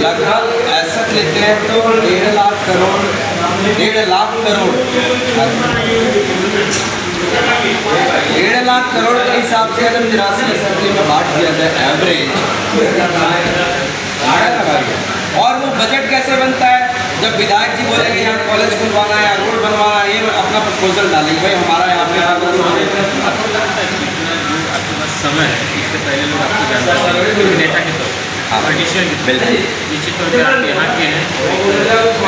लगभग एसेट लेते हैं तो 1.5 लाख करोड़ 1.5 लाख करोड़ 1.5 लाख करोड़ के हिसाब से अगर 83 असेंबली में बांट दिया जाए एवरेज, और वो बजट कैसे बनता है? जब विधायक जी बोलेंगे यहाँ कॉलेज खुलवाना है, रोड बनवाना है, ये अपना प्रपोजल डालेंगे, भाई हमारा यहाँ पे समय है, इससे पहले लोग आपको जानते हैं नेता के तौर पर, पॉलिटिशियन के तौर पर, निश्चित तौर पर आप यहाँ के हैं,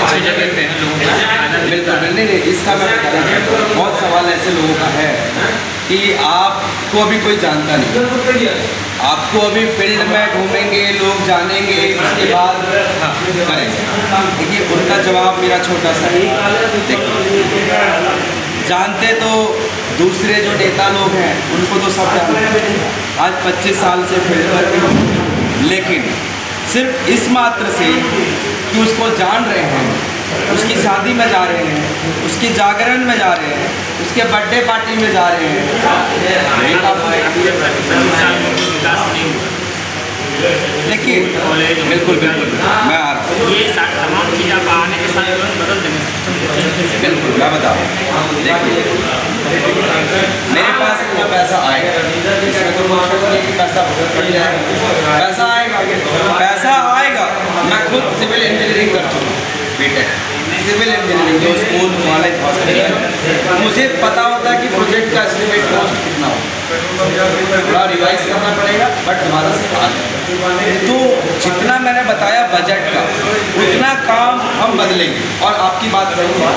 अच्छी जगह पे हैं, लोगों को फायदा मिलता है। नहीं, इसका मैं बताना चाहता हूँ, बहुत सवाल ऐसे लोगों का है कि आपको अभी कोई जानता नहीं, आपको अभी फील्ड में घूमेंगे, लोग जानेंगे, उसके बाद करेंगे। देखिए उनका जवाब मेरा छोटा सा है, देखिए जानते तो दूसरे जो नेता लोग हैं उनको तो सब जानते हैं, आज 25 साल से फील्ड पर, लेकिन सिर्फ इस मात्र से कि उसको जान रहे हैं, उसकी शादी में जा रहे हैं, उसकी जागरण में जा रहे हैं, उसके बर्थडे पार्टी में जा रहे हैं, देखिए बिल्कुल मैं आ रहा हूँ, ये तमाम चीज़ें आप आने के साथ बदल देंगे सिस्टम। बिल्कुल मैं बता रहा हूँ। देखिए मेरे पास इतना पैसा आएगा, इसमें तो कोई नहीं कि पैसा बढ़ जाएगा, पैसा आएगा। मैं खुद सिविल इंजीनियरिंग कर चुका हूँ, बीटेक सिविल इंजीनियरिंग, जो स्कूल कॉलेज हॉस्पिटल, मुझे पता होता है कि प्रोजेक्ट का एस्टिमेट कॉस्ट कितना हो, थोड़ा रिवाइज करना पड़ेगा, बट हमारा से आ जाएगा। तो जितना मैंने बताया बजट का, उतना काम हम बदलेंगे। और आपकी बात सही है,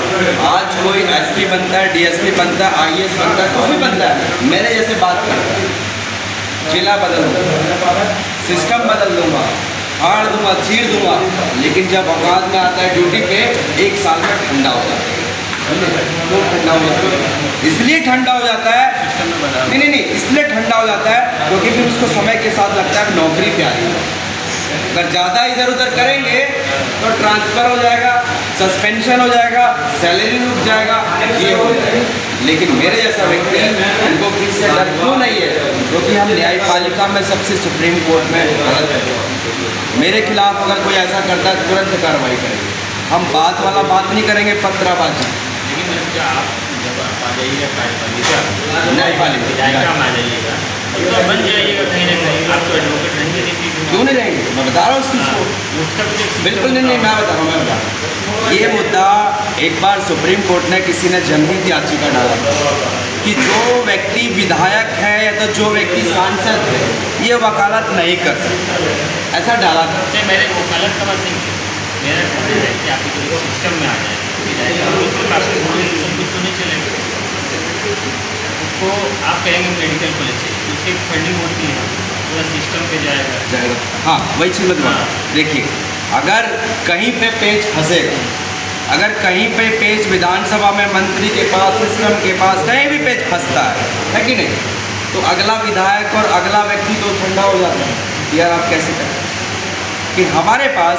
आज कोई एसपी बनता है, डीएसपी बनता है, आईएएस बनता है, कुछ भी बनता है, मेरे जैसे बात करता है, जिला बदल दूँगा, सिस्टम बदल दूँगा, हाड़ दूँगा, चीर दूँगा, लेकिन जब औकात में आता है ड्यूटी पे, 1 साल में ठंडा हो जाता है। तो ठंडा हो जाता है, इसलिए ठंडा हो जाता है, नहीं, इसलिए ठंडा हो जाता है क्योंकि फिर उसको समय के साथ लगता है नौकरी प्यारी है। अगर ज़्यादा इधर उधर करेंगे तो ट्रांसफ़र हो जाएगा, सस्पेंशन हो जाएगा, सैलरी रुक जाएगा, ये हो जाएगा। लेकिन मेरे जैसा व्यक्ति, उनको किसी से डर क्यों नहीं है? क्योंकि हम न्यायपालिका में सबसे सुप्रीम कोर्ट में गलत है, मेरे खिलाफ अगर कोई ऐसा करता है तुरंत कार्रवाई करेंगे, हम बात वाला बात नहीं करेंगे, पत्राबाजी। लेकिन आप जब आप आ जाइएगा न्यायपालिका न्यायपालिका आ जाइएगा तो बन जाइएगा कहीं ना कहीं, आप तो एडवोकेट रहेंगे नहीं, क्यों नहीं रहेंगे? मैं बता रहा हूँ उस चीज़ को, उसका बिल्कुल नहीं, मैं बता रहा हूँ। ये मुद्दा एक बार सुप्रीम कोर्ट ने, किसी ने जनहित याचिका डाला कि जो व्यक्ति विधायक है या तो जो व्यक्ति सांसद है, ये वकालत नहीं कर सकता, ऐसा डाला था। मैंने वकालत का बात नहीं की, मेरा कहना है कि आप सिस्टम में आ जाए, सब कुछ तो नहीं चलेगा, उसको आप कहेंगे मेडिकल कॉलेज से, उसकी फंडिंग होती है, पूरा सिस्टम पे जाएगा। हाँ वही चीज़ मैं देखिए, अगर कहीं पे पेच फंसेगा, अगर कहीं पे पेच विधानसभा में मंत्री के पास, सिस्टम के पास, कहीं भी पेच फंसता है कि नहीं, तो अगला विधायक और अगला व्यक्ति तो ठंडा हो जाता है, यार आप कैसे करें? कि हमारे पास,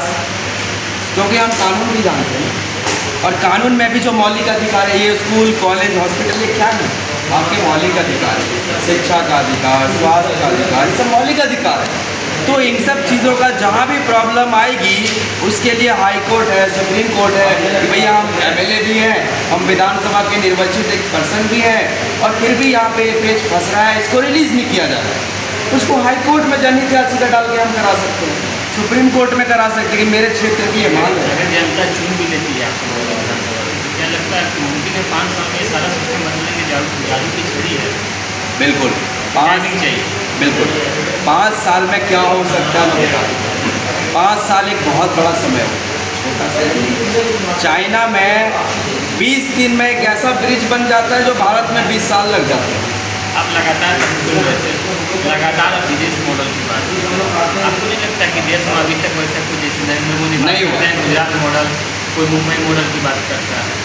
क्योंकि हम कानून भी जानते हैं, और कानून में भी जो मौलिक अधिकार है, ये स्कूल कॉलेज हॉस्पिटल, ये क्या है? आपके मौलिक अधिकार है, शिक्षा का अधिकार, स्वास्थ्य का अधिकार, ये सब मौलिक अधिकार है। तो इन सब चीज़ों का जहाँ भी प्रॉब्लम आएगी, उसके लिए हाई कोर्ट है, सुप्रीम कोर्ट है कि भैया हम एमएलए भी हैं, हम विधानसभा के निर्वाचित एक पर्सन भी हैं, और फिर भी यहाँ पे पेच फंस रहा है, इसको रिलीज़ नहीं किया जा रहा है, उसको हाई कोर्ट में जनहित याचिका डाल के हम करा सकते हैं, सुप्रीम कोर्ट में करा सकते हैं कि मेरे क्षेत्र की ये मांग है। जनता चुन भी लेती है आपको, क्या लगता है कि मुमकिन है 5 साल में सारा सिस्टम बदलेंगे? जादू की छड़ी है। बिल्कुल 5 चाहिए, बिल्कुल 5 साल में क्या हो सकता है मैं बता दूँ। 5 साल एक बहुत बड़ा समय हो, छोटा सा। चाइना में 20 दिन में एक ऐसा ब्रिज बन जाता है जो भारत में 20 साल लग जाते हैं। आप लगातार सुन रहे थे, लगातार विदेश मॉडल की बात, आपको नहीं लगता कि देश में अभी तक वैसा कुछ, जैसे नरेंद्र मोदी नहीं हुआ, गुजरात मॉडल, कोई मुंबई मॉडल की बात करता है,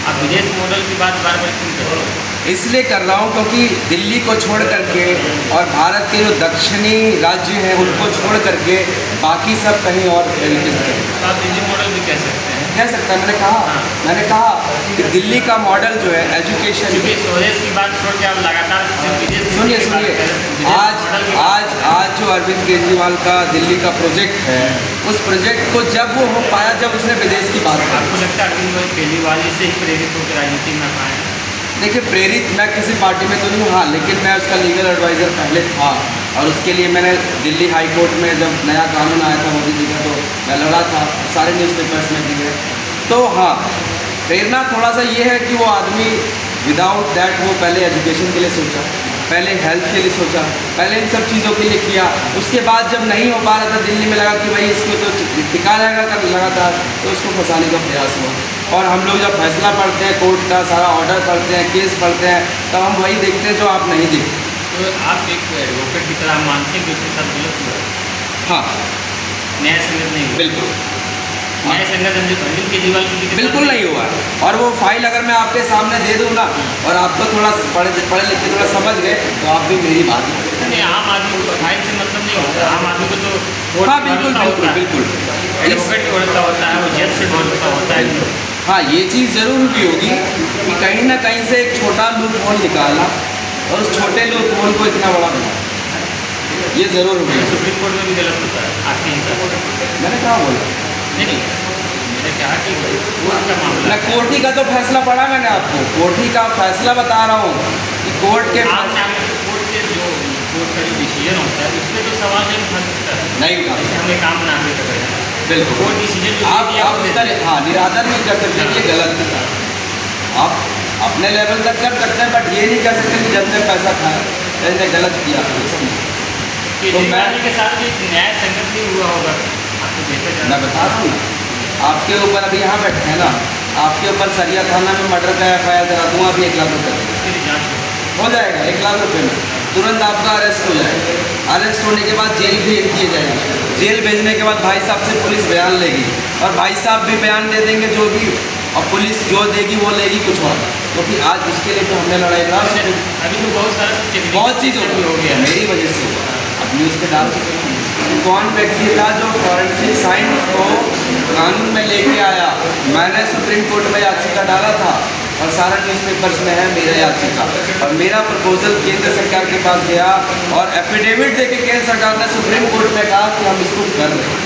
आप विदेश मॉडल की बात बार बार क्यों करते हैं? इसलिए कर रहा हूँ क्योंकि दिल्ली को छोड़ करके और भारत के जो दक्षिणी राज्य हैं उनको छोड़ करके बाकी सब कहीं और तरीके से चलें। तो आप दिल्ली मॉडल भी कह सकते हैं। कह सकता है, मैंने कहा कि दिल्ली का मॉडल जो है एजुकेशन। क्योंकि स्वदेश की बात छोड़ के आप लगातार सिर्फ विदेश की सुनिए बात सुनिए, कर रहे हैं। विदेश आज मॉडल की बात आज आज जो अरविंद केजरीवाल का दिल्ली का प्रोजेक्ट है, उस प्रोजेक्ट को जब वो हो पाया जब उसने विदेश की बात की। आपको लगता है अरविंद केजरीवाल जी से ही प्रेरित होकर राजनीति में आए हैं? देखिए, प्रेरित मैं किसी पार्टी में तो नहीं हूँ, हाँ, लेकिन मैं उसका लीगल एडवाइज़र पहले था और उसके लिए मैंने दिल्ली हाई कोर्ट में जब नया कानून आया था मोदी जी का तो मैं लड़ा था, सारे न्यूज़पेपर्स में भी है। तो हाँ, प्रेरणा थोड़ा सा ये है कि वो आदमी विदाउट दैट वो पहले एजुकेशन के लिए सोचा, पहले हेल्थ के लिए सोचा, पहले इन सब चीज़ों के लिए किया। उसके बाद जब नहीं हो पा रहा था, दिल्ली में लगा कि भाई इसको तो टिका रहेगा कर लगा था, तो उसको फंसाने का प्रयास हुआ। और हम लोग जब फैसला पढ़ते हैं, कोर्ट का सारा ऑर्डर पढ़ते हैं, केस पढ़ते हैं, तब हम वही देखते हैं जो आप नहीं देखते। तो आप एक एडवोकेट की तरह मानते हैं कि उसके साथ गलत हुआ? हाँ, न्याय संगत नहीं हुआ? बिल्कुल न्याय संगत अरविंद केजरीवाल की भी बिल्कुल नहीं हुआ है। और वो फाइल अगर मैं आपके सामने दे दूँ ना और आपको थोड़ा पढ़े लिख के थोड़ा समझ गए तो आप भी मेरी बात नहीं, आम आदमी को फाइल से मतलब नहीं होता। आम आदमी को तो कोर्ट हाँ, से बिल्कुल भरोसा होता बिल्कुल है, बिल्कुल एडवोकेट से भरोसा होता है, वो जज से भरोसा होता है। हाँ, ये चीज़ ज़रूर भी होगी कि कहीं ना कहीं से एक छोटा लूप होल निकाला और उस छोटे लूप होल को इतना बड़ा बनाया, ये ज़रूर होगी। सुप्रीम कोर्ट में भी गलत होता है आपके हिसाब से? मैंने कहा बोला नहीं, मैंने कहा कि कोर्ट का मामला मैं कोर्टी का तो फैसला पढ़ा मैंने आपको, कोर्टी का फैसला बता रहा हूँ कि कोर्ट के आप कोर्ट के जो कोर्ट का जो डिसीजन होता है उसमें तो सवाल नहीं उठा सकता है। नहीं उठा जैसे हमने काम ना भी कर रहे हैं, बिल्कुल कोर्ट डिसीजन जो आप दिया वो इस देता है। तरह हाँ निरादर नहीं कर सकते कि ये गलत है। आप अपने लेवल तक कर सकते हैं, बट ये नहीं कर सकते कि जब ने पैसा खाया जब गलत किया। केजरीवाल जी के साथ भी न्याय संगत नहीं हुआ होगा, आपको देखा जाए। मैं बता रहा हूँ ना, आपके ऊपर अभी यहाँ बैठे हैं ना, आपके ऊपर सरिया थाना में मर्डर का FIR करा दूँगा, अभी 1 लाख रुपये उसके लिए जाँच हो जाएगा। 1 लाख रुपये में तुरंत आपका अरेस्ट हो जाएगा। अरेस्ट होने के बाद जेल भेज दिए जाएंगे। जेल भेजने के बाद भाई साहब से पुलिस बयान लेगी और भाई साहब भी बयान दे देंगे जो भी, और पुलिस जो देगी वो लेगी कुछ और, क्योंकि आज उसके लिए तो हमने लड़ाई लड़ा। अभी तो बहुत चीज़ हो गया मेरी वजह से हुआ। अब न्यूज़ पे डाल चुके हैं कौन व्यक्ति था जो फॉरेंसिक साइंस को कानून में लेके आया। मैंने सुप्रीम कोर्ट में याचिका डाला था और सारा न्यूज़पेपर्स में है मेरा याचिका, और मेरा प्रपोजल केंद्र सरकार के पास गया और एफिडेविट देके केंद्र सरकार ने सुप्रीम कोर्ट में कहा कि हम इसको कर रहे हैं।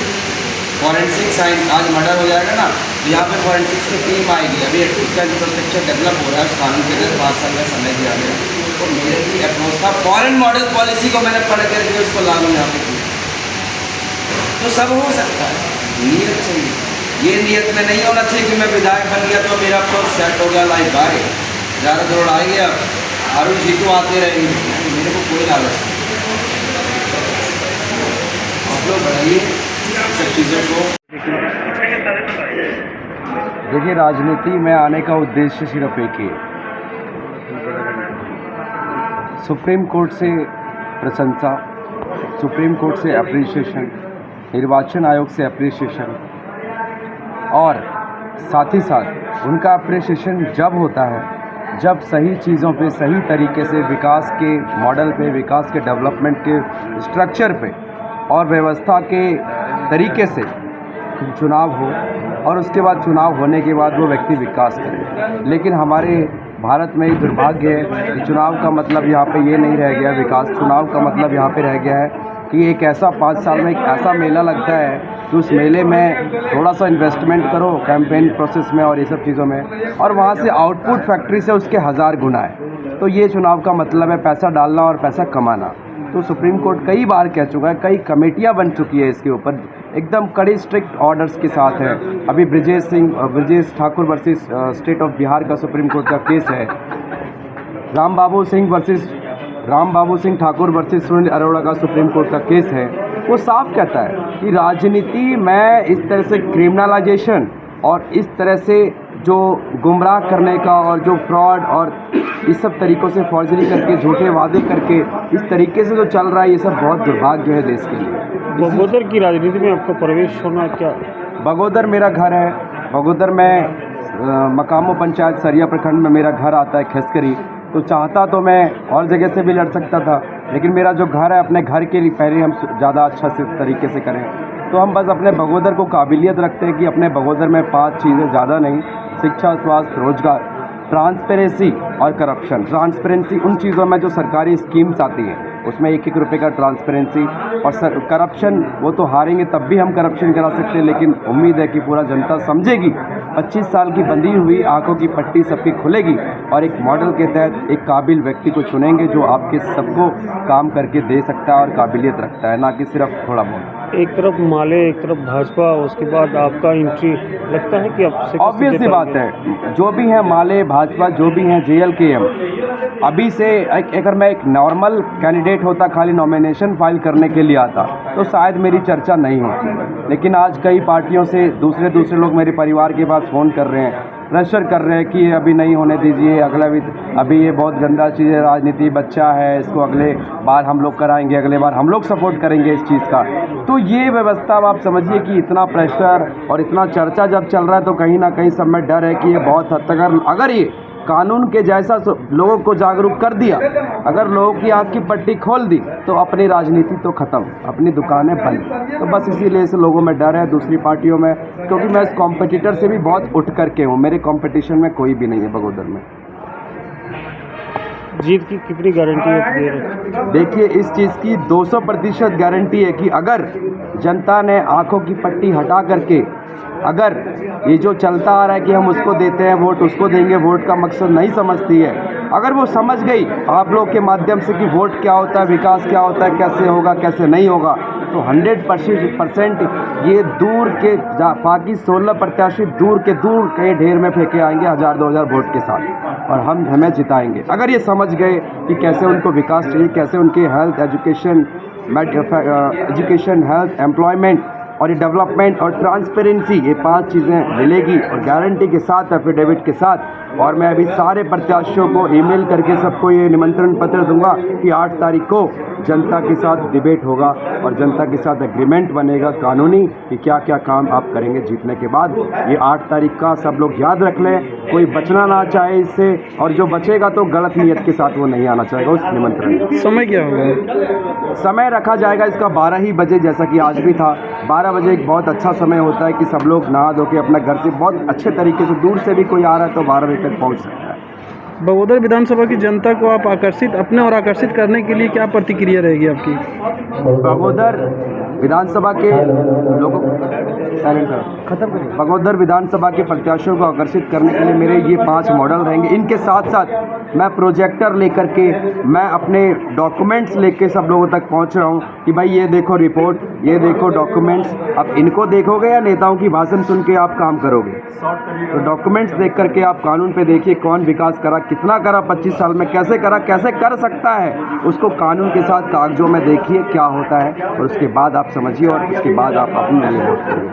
फॉरेंसिक साइंस आज मर्डर हो जाएगा ना, तो यहाँ पे फॉरेंसिक्स की टीम आएगी। अभी उसका इंफ्रास्ट्रक्चर डेवलप हो रहा है, उस कानून के तहत 5 साल का समय दिया गया। तो मेरे भी अप्रोच था, फॉरेन मॉडल पॉलिसी को मैंने पढ़ करके उसको लागू यहाँ पे किया। तो सब हो सकता है, नीयत चाहिए। ये नीयत में नहीं होना चाहिए कि मैं विधायक बन गया तो मेरा अप्रोच सेट हो गया, लाइफ बाय 11 करोड़ आ गया, हारू जीतू आते रहेंगे। मेरे को कोई लालच नहीं। आप लोग बढ़ाइए सब चीज़ों को। देखिए, राजनीति में आने का उद्देश्य सिर्फ एक ही है, सुप्रीम कोर्ट से प्रशंसा, सुप्रीम कोर्ट से अप्रिसिएशन, निर्वाचन आयोग से अप्रिसिएशन, और साथ ही साथ उनका अप्रिसिएशन जब होता है जब सही चीज़ों पे सही तरीके से विकास के मॉडल पे, विकास के डेवलपमेंट के स्ट्रक्चर पे और व्यवस्था के तरीके से चुनाव हो, और उसके बाद चुनाव होने के बाद वो व्यक्ति विकास करे। लेकिन हमारे भारत में ही दुर्भाग्य है कि चुनाव का मतलब यहाँ पे ये नहीं रह गया विकास। चुनाव का मतलब यहाँ पे रह गया है कि एक ऐसा 5 साल में एक ऐसा मेला लगता है कि उस मेले में थोड़ा सा इन्वेस्टमेंट करो कैंपेन प्रोसेस में और ये सब चीज़ों में, और वहाँ से आउटपुट फैक्ट्री से उसके 1000 गुना है। तो ये चुनाव का मतलब है पैसा डालना और पैसा कमाना। तो सुप्रीम कोर्ट कई बार कह चुका है, कई कमेटियाँ बन चुकी है इसके ऊपर, एकदम कड़ी स्ट्रिक्ट ऑर्डर्स के साथ है। अभी Brajesh Thakur versus state of Bihar का सुप्रीम कोर्ट का केस है, राम बाबू सिंह ठाकुर वर्सेस सुनील अरोड़ा का सुप्रीम कोर्ट का केस है। वो साफ कहता है कि राजनीति में इस तरह से क्रिमिनलाइजेशन और इस तरह से जो गुमराह करने का और जो फ्रॉड और इस सब तरीक़ों से फॉर्जरी करके झूठे वादे करके इस तरीके से जो चल रहा है, ये सब बहुत दुर्भाग्य है देश के लिए। बगोदर की राजनीति में आपका प्रवेश होना क्या? बगोदर मेरा घर है। बगोदर में मकामो पंचायत सरिया प्रखंड में मेरा घर आता है, खिसकरी। तो चाहता तो मैं और जगह से भी लड़ सकता था, लेकिन मेरा जो घर है, अपने घर के लिए पहले हम ज़्यादा अच्छा से तरीके से करें। तो हम बस अपने बगोदर को काबिलियत रखते हैं कि अपने बगोदर में 5 चीज़ें ज़्यादा नहीं, शिक्षा, स्वास्थ्य, रोजगार, ट्रांसपेरेंसी और करप्शन। ट्रांसपेरेंसी उन चीज़ों में जो सरकारी स्कीम्स आती हैं उसमें 1-1 रुपये का ट्रांसपेरेंसी, और करप्शन वो तो हारेंगे तब भी हम करप्शन करा सकते हैं, लेकिन उम्मीद है कि पूरा जनता समझेगी। 25 साल की बंधी हुई आंखों की पट्टी सबकी खुलेगी और एक मॉडल के तहत एक काबिल व्यक्ति को चुनेंगे जो आपके सबको काम करके दे सकता है और काबिलियत रखता है, ना कि सिर्फ थोड़ा बहुत। एक तरफ माले, एक तरफ भाजपा, उसके बाद आपका एंट्री, लगता है कि आपसे ऑब्वियस सी बात है, जो भी हैं माले, भाजपा, जो भी हैं JLKM, अभी से अगर मैं एक नॉर्मल कैंडिडेट होता, खाली नॉमिनेशन फाइल करने के लिए आता, तो शायद मेरी चर्चा नहीं होती। लेकिन आज कई पार्टियों से दूसरे लोग मेरे परिवार के पास फ़ोन कर रहे हैं, प्रेशर कर रहे हैं कि अभी नहीं होने दीजिए, अभी ये बहुत गंदा चीज़ है, राजनीति, बच्चा है, इसको अगले बार हम लोग कराएंगे, अगले बार हम लोग सपोर्ट करेंगे इस चीज़ का। तो ये व्यवस्था आप समझिए कि इतना प्रेशर और इतना चर्चा जब चल रहा है, तो कहीं ना कहीं सब में डर है कि ये बहुत हद तक अगर ये कानून के जैसा लोगों को जागरूक कर दिया, अगर लोगों की आँख की पट्टी खोल दी, तो अपनी राजनीति तो ख़त्म, अपनी दुकानें बंद। तो बस इसीलिए से लोगों में डर है दूसरी पार्टियों में, क्योंकि मैं इस कॉम्पिटिटर से भी बहुत उठ करके हूँ, मेरे कंपटीशन में कोई भी नहीं है बगोदर में। जीत की कितनी गारंटी है? देखिए, इस चीज़ की 200% गारंटी है कि अगर जनता ने आंखों की पट्टी हटा करके, अगर ये जो चलता आ रहा है कि हम उसको देते हैं वोट, उसको देंगे वोट का मकसद नहीं समझती है, अगर वो समझ गई आप लोग के माध्यम से कि वोट क्या होता है, विकास क्या होता है, कैसे होगा, कैसे नहीं होगा, तो 100% ये दूर के बाकी 16 प्रत्याशी दूर के ढेर में फेंके आएंगे 1000-2000 वोट के साथ, और हमें जिताएंगे। अगर ये समझ गए कि कैसे उनको विकास चाहिए, कैसे उनके हेल्थ, एजुकेशन, हेल्थ, एम्प्लॉयमेंट और ये डेवलपमेंट और ट्रांसपेरेंसी, ये 5 चीज़ें मिलेगी और गारंटी के साथ, एफिडेविट के साथ। और मैं अभी सारे प्रत्याशियों को ईमेल करके सबको ये निमंत्रण पत्र दूंगा कि 8 तारीख को जनता के साथ डिबेट होगा और जनता के साथ एग्रीमेंट बनेगा कानूनी कि क्या क्या काम आप करेंगे जीतने के बाद। ये 8 तारीख का सब लोग याद रख लें, कोई बचना ना चाहे इससे, और जो बचेगा तो गलत नीयत के साथ वो नहीं आना चाहेगा उस निमंत्रण में। समय क्या होगा? समय रखा जाएगा इसका 12 ही बजे, जैसा कि आज भी था। 12 बजे एक बहुत अच्छा समय होता है कि सब लोग नहा धो के अपना घर से बहुत अच्छे तरीके से, दूर से भी कोई आ रहा है तो 12 बजे तक पहुंच सकता है। बगोदर विधानसभा की जनता को आप अपने और आकर्षित करने के लिए क्या प्रतिक्रिया रहेगी आपकी? बगोदर विधानसभा के लोगों बगोदर विधानसभा के प्रत्याशियों को आकर्षित करने के लिए मेरे ये 5 मॉडल रहेंगे। इनके साथ साथ मैं प्रोजेक्टर लेकर के, मैं अपने डॉक्यूमेंट्स लेके सब लोगों तक पहुंच रहा हूं कि भाई ये देखो रिपोर्ट, ये देखो डॉक्यूमेंट्स। अब इनको देखोगे या नेताओं की भाषण सुन के आप काम करोगे? तो डॉक्यूमेंट्स देख करके आप कानून पे देखिए कौन विकास करा, कितना करा, 25 साल में कैसे करा, कैसे कर सकता है, उसको कानून के साथ कागजों में देखिए क्या होता है, और उसके बाद आप समझिए और उसके बाद आप अपने लिए वोट करिए।